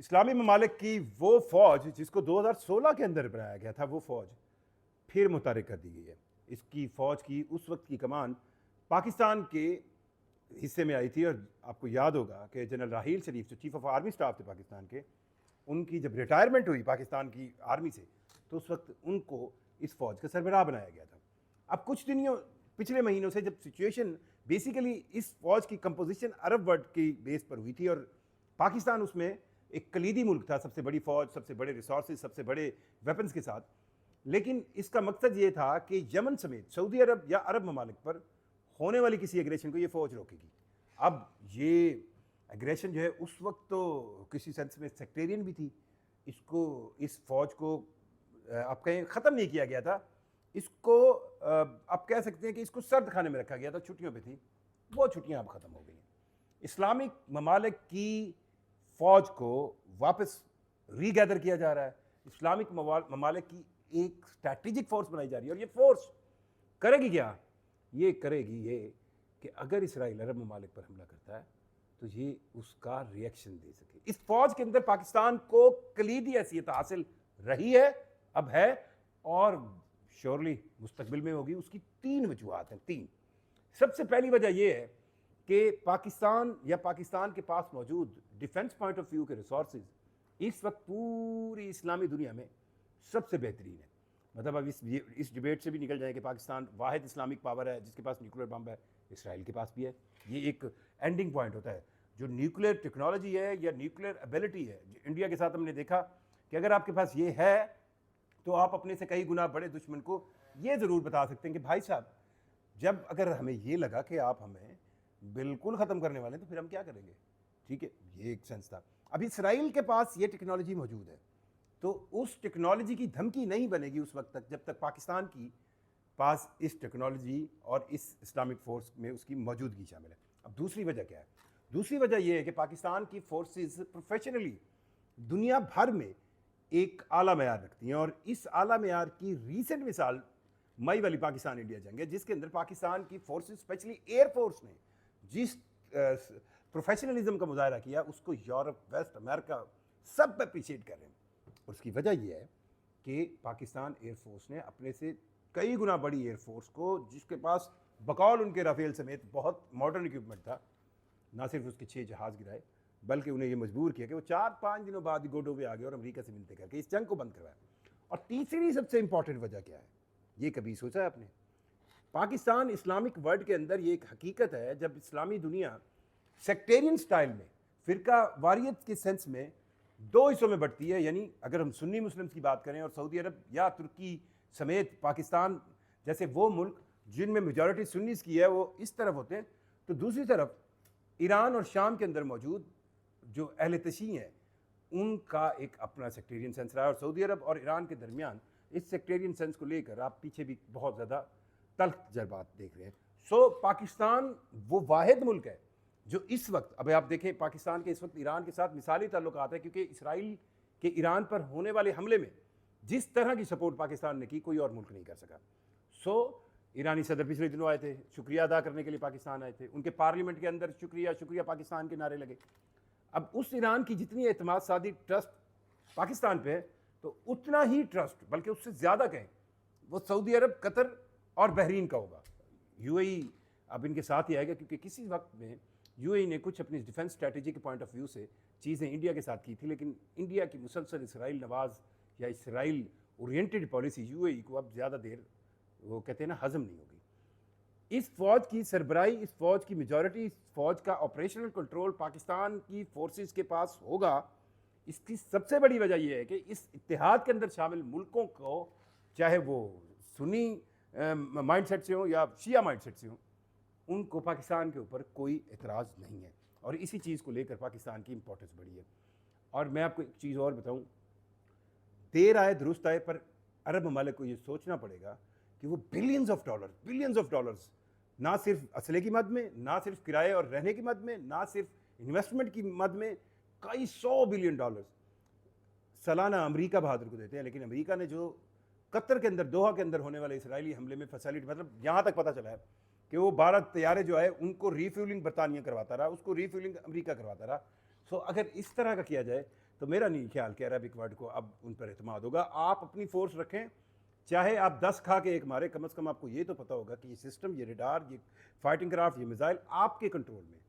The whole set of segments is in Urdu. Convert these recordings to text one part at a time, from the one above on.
اسلامی ممالک کی وہ فوج جس کو 2016 کے اندر بنایا گیا تھا، وہ فوج پھر متحرک کر دی گئی ہے۔ اس کی فوج کی اس وقت کی کمان پاکستان کے حصے میں آئی تھی، اور آپ کو یاد ہوگا کہ جنرل راحیل شریف جو چیف آف آرمی سٹاف تھے پاکستان کے، ان کی جب ریٹائرمنٹ ہوئی پاکستان کی آرمی سے تو اس وقت ان کو اس فوج کا سربراہ بنایا گیا تھا۔ اب کچھ پچھلے مہینوں سے جب سچویشن بیسیکلی اس فوج کی کمپوزیشن عرب ورلڈ کی بیس پر ہوئی تھی، اور پاکستان اس میں ایک کلیدی ملک تھا، سب سے بڑی فوج، سب سے بڑے ریسورسز، سب سے بڑے ویپنز کے ساتھ، لیکن اس کا مقصد یہ تھا کہ یمن سمیت سعودی عرب یا عرب ممالک پر ہونے والی کسی ایگریشن کو یہ فوج روکے گی۔ اب یہ ایگریشن جو ہے اس وقت تو کسی سینس میں سیکٹیرین بھی تھی، اس فوج کو آپ کہیں ختم نہیں کیا گیا تھا، اس کو آپ کہہ سکتے ہیں کہ اس کو سرد خانے میں رکھا گیا تھا، چھٹیوں پہ تھی، وہ چھٹیاں اب ختم ہو گئی ہیں۔ اسلامک ممالک کی فوج کو واپس ری گیدر کیا جا رہا ہے، اسلامک ممالک کی ایک اسٹریٹجک فورس بنائی جا رہی ہے، اور یہ فورس کرے گی کیا؟ یہ کرے گی یہ کہ اگر اسرائیل عرب ممالک پر حملہ کرتا ہے تو یہ اس کا ری ایکشن دے سکے۔ اس فوج کے اندر پاکستان کو کلیدی حیثیت حاصل رہی ہے، اب ہے، اور شیورلی مستقبل میں ہوگی۔ اس کی تین وجوہات ہیں، تین۔ سب سے پہلی وجہ یہ ہے کہ پاکستان یا پاکستان کے پاس موجود ڈیفنس پوائنٹ آف ویو کے ریسورسز اس وقت پوری اسلامی دنیا میں سب سے بہترین ہے۔ مطلب اب اس ڈیبیٹ سے بھی نکل جائے کہ پاکستان واحد اسلامک پاور ہے جس کے پاس نیوکلیر بم ہے، اسرائیل کے پاس بھی ہے۔ یہ ایک اینڈنگ پوائنٹ ہوتا ہے۔ جو نیوکلیر ٹیکنالوجی ہے یا نیوکلیر ایبلٹی ہے، انڈیا کے ساتھ ہم نے دیکھا کہ اگر آپ کے پاس یہ ہے تو آپ اپنے سے کئی گنا بڑے دشمن کو یہ ضرور بتا سکتے ہیں کہ بھائی صاحب، جب اگر ہمیں یہ لگا کہ آپ ہمیں بالکل ختم کرنے والے ہیں تو پھر ہم کیا کریں گے؟ ٹھیک ہے، یہ ایک سینس تھا۔ اب اسرائیل کے پاس یہ ٹیکنالوجی موجود ہے، تو اس ٹیکنالوجی کی دھمکی نہیں بنے گی اس وقت تک جب تک پاکستان کی پاس اس ٹیکنالوجی اور اس اسلامک فورس میں اس کی موجودگی شامل ہے۔ اب دوسری وجہ کیا ہے؟ دوسری وجہ یہ ہے کہ پاکستان کی فورسز پروفیشنلی دنیا بھر میں ایک اعلیٰ معیار رکھتی ہیں، اور اس اعلیٰ معیار کی ریسنٹ مثال مئی والی پاکستان انڈیا جنگ ہے، جس کے اندر پاکستان کی فورسز اسپیشلی ایئر فورس نے جس پروفیشنلزم کا مظاہرہ کیا اس کو یورپ، ویسٹ امریکہ سب اپریشیٹ کر رہے ہیں۔ اور اس کی وجہ یہ ہے کہ پاکستان ایئر فورس نے اپنے سے کئی گنا بڑی ایئر فورس کو، جس کے پاس بقول ان کے رافیل سمیت بہت ماڈرن اکوپمنٹ تھا، نہ صرف اس کے 6 جہاز گرائے بلکہ انہیں یہ مجبور کیا کہ وہ 4-5 دنوں بعد گوڈو پہ آ گئے اور امریکہ سے ملتے کر کے اس جنگ کو بند کروایا۔ اور تیسری سب سے امپورٹنٹ وجہ کیا ہے؟ یہ کبھی سوچا ہے آپ نے؟ پاکستان اسلامک ورلڈ کے اندر یہ ایک حقیقت ہے، جب اسلامی دنیا سیکٹیرین سٹائل میں، فرقہ واریت کے سینس میں 2 حصوں میں بٹتی ہے، یعنی اگر ہم سنی مسلمز کی بات کریں اور سعودی عرب یا ترکی سمیت پاکستان جیسے وہ ملک جن میں میجورٹی سنیز کی ہے وہ اس طرف ہوتے ہیں، تو دوسری طرف ایران اور شام کے اندر موجود جو اہل تشیع ہیں ان کا ایک اپنا سیکٹیرین سینس رہا ہے، اور سعودی عرب اور ایران کے درمیان اس سیکٹیرین سینس کو لے کر آپ پیچھے بھی بہت زیادہ تلخ تجربات دیکھ رہے ہیں۔ سو پاکستان وہ واحد ملک ہے جو اس وقت، اب آپ دیکھیں پاکستان کے اس وقت ایران کے ساتھ مثالی تعلقات ہیں، کیونکہ اسرائیل کے ایران پر ہونے والے حملے میں جس طرح کی سپورٹ پاکستان نے کی کوئی اور ملک نہیں کر سکا۔ سو ایرانی صدر پچھلے دنوں آئے تھے، شکریہ ادا کرنے کے لیے پاکستان آئے تھے، ان کے پارلیمنٹ کے اندر شکریہ شکریہ پاکستان کے نعرے لگے۔ اب اس ایران کی جتنی اعتماد سازی ٹرسٹ پاکستان پہ ہے تو اتنا ہی ٹرسٹ، بلکہ اس سے زیادہ کہیں، وہ سعودی عرب، قطر اور بحرین کا ہوگا۔ یو اے ای اب ان کے ساتھ ہی آئے گا، کیونکہ کسی وقت میں یو اے ای نے کچھ اپنی ڈیفنس اسٹریٹجی کے پوائنٹ آف ویو سے چیزیں انڈیا کے ساتھ کی تھی، لیکن انڈیا کی مسلسل اسرائیل نواز یا اسرائیل اورینٹڈ پالیسی یو اے ای کو اب زیادہ دیر وہ کہتے ہیں نا ہضم نہیں ہوگی۔ اس فوج کی سربراہی، اس فوج کی میجورٹی، اس فوج کا آپریشنل کنٹرول پاکستان کی فورسز کے پاس ہوگا۔ اس کی سب سے بڑی وجہ یہ ہے کہ اس اتحاد کے اندر شامل ملکوں کو، چاہے وہ سنی مائنڈ سیٹ سے ہوں یا شیعہ مائنڈ سیٹ سے ہوں، ان کو پاکستان کے اوپر کوئی اعتراض نہیں ہے، اور اسی چیز کو لے کر پاکستان کی امپورٹنس بڑھی ہے۔ اور میں آپ کو ایک چیز اور بتاؤں، دیر آئے درست آئے، پر عرب ممالک کو یہ سوچنا پڑے گا کہ وہ بلینز آف ڈالرز نہ صرف اسلحے کی مد میں، نہ صرف کرائے اور رہنے کی مد میں، نہ صرف انویسٹمنٹ کی مد میں، کئی $100 بلین سالانہ امریکہ بہادر کو دیتے ہیں۔ لیکن امریکہ نے جو قطر کے اندر، دوحہ کے اندر ہونے والے اسرائیلی حملے میں فیسلٹی، مطلب یہاں تک پتہ چلا ہے کہ وہ 12 طیارے جو ہے ان کو ری فیولنگ برطانیہ کرواتا رہا، اس کو ری فیولنگ امریکہ کرواتا رہا۔ سو اگر اس طرح کا کیا جائے تو میرا نہیں خیال کہ عربک ورلڈ کو اب ان پر اعتماد ہوگا. آپ اپنی فورس رکھیں, چاہے آپ 10 کھا کے ایک مارے, کم از کم آپ کو یہ تو پتہ ہوگا کہ یہ سسٹم, یہ ریڈار, یہ فائٹنگ کرافٹ, یہ میزائل آپ کے کنٹرول میں.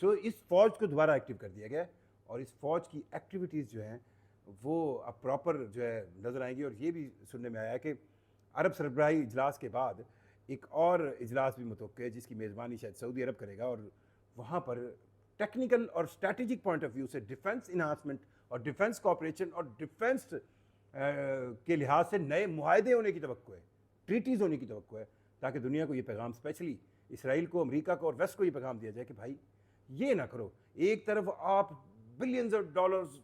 سو اس فوج کو دوبارہ ایکٹیو کر دیا گیا, اور اس فوج کی ایکٹیویٹیز جو ہیں وہ اب پراپر جو ہے نظر آئیں گی. اور یہ بھی سننے میں آیا ہے کہ عرب سربراہی اجلاس کے بعد ایک اور اجلاس بھی متوقع ہے جس کی میزبانی شاید سعودی عرب کرے گا, اور وہاں پر ٹیکنیکل اور اسٹریٹجک پوائنٹ آف ویو سے ڈیفنس انہانسمنٹ اور ڈیفنس کوآپریشن اور ڈیفنس کے لحاظ سے نئے معاہدے ہونے کی توقع ہے, ٹریٹیز ہونے کی توقع ہے, تاکہ دنیا کو یہ پیغام, اسپیشلی اسرائیل کو, امریکہ کو اور ویسٹ کو یہ پیغام دیا جائے کہ بھائی یہ نہ کرو. ایک طرف آپ بلینز آف ڈالرز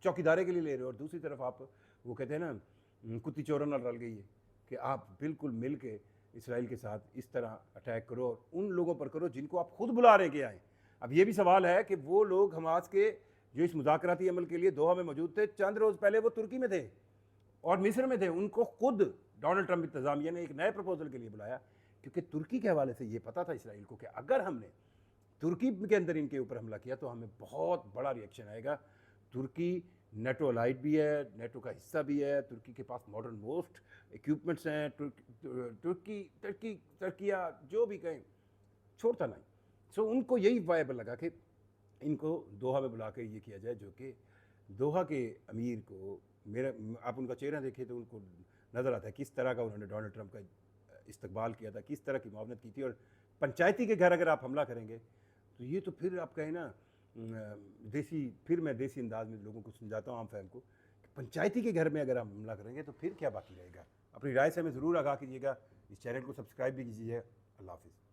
چوکیدارے کے لیے لے رہے ہو, اور دوسری طرف آپ, وہ کہتے ہیں نا کتی چوروں نہ رل گئی ہے, کہ آپ بالکل مل کے اسرائیل کے ساتھ اس طرح اٹیک کرو, اور ان لوگوں پر کرو جن کو آپ خود بلا رہے کے آئیں. اب یہ بھی سوال ہے کہ وہ لوگ حماس کے جو اس مذاکراتی عمل کے لیے دوحہ میں موجود تھے, چند روز پہلے وہ ترکی میں تھے اور مصر میں تھے, ان کو خود ڈونلڈ ٹرمپ انتظامیہ نے ایک نئے پروپوزل کے لیے بلایا, کیونکہ ترکی کے حوالے سے یہ پتہ تھا اسرائیل کو کہ اگر ہم نے ترکی کے اندر ان کے اوپر حملہ کیا تو ہمیں بہت بڑا ریئیکشن آئے گا. ترکی نیٹو الائڈ بھی ہے, نیٹو کا حصہ بھی ہے, ترکی کے پاس ماڈرن موسٹ ایکوپمنٹس ہیں, ترکیہ جو بھی کہیں چھوڑتا نہیں. سو ان کو یہی وائبل لگا کہ ان کو دوحہ میں بلا کے یہ کیا جائے, جو کہ دوحہ کے امیر کو, آپ ان کا چہرہ دیکھیں تو ان کو نظر آتا ہے کس طرح کا انہوں نے ڈونلڈ ٹرمپ کا استقبال کیا تھا, کس طرح کی معاونت کی تھی. اور پنچایتی کے گھر اگر آپ حملہ کریں گے تو یہ تو پھر آپ کہیں نا پھر میں دیسی انداز میں لوگوں کو سمجھاتا ہوں, عام فہم کو, کہ پنچایتی کے گھر میں اگر آپ حملہ کریں گے تو پھر کیا باقی رہے گا. اپنی رائے سے ہمیں ضرور آگاہ کیجیے گا, اس چینل کو سبسکرائب بھی کیجیے. اللہ حافظ.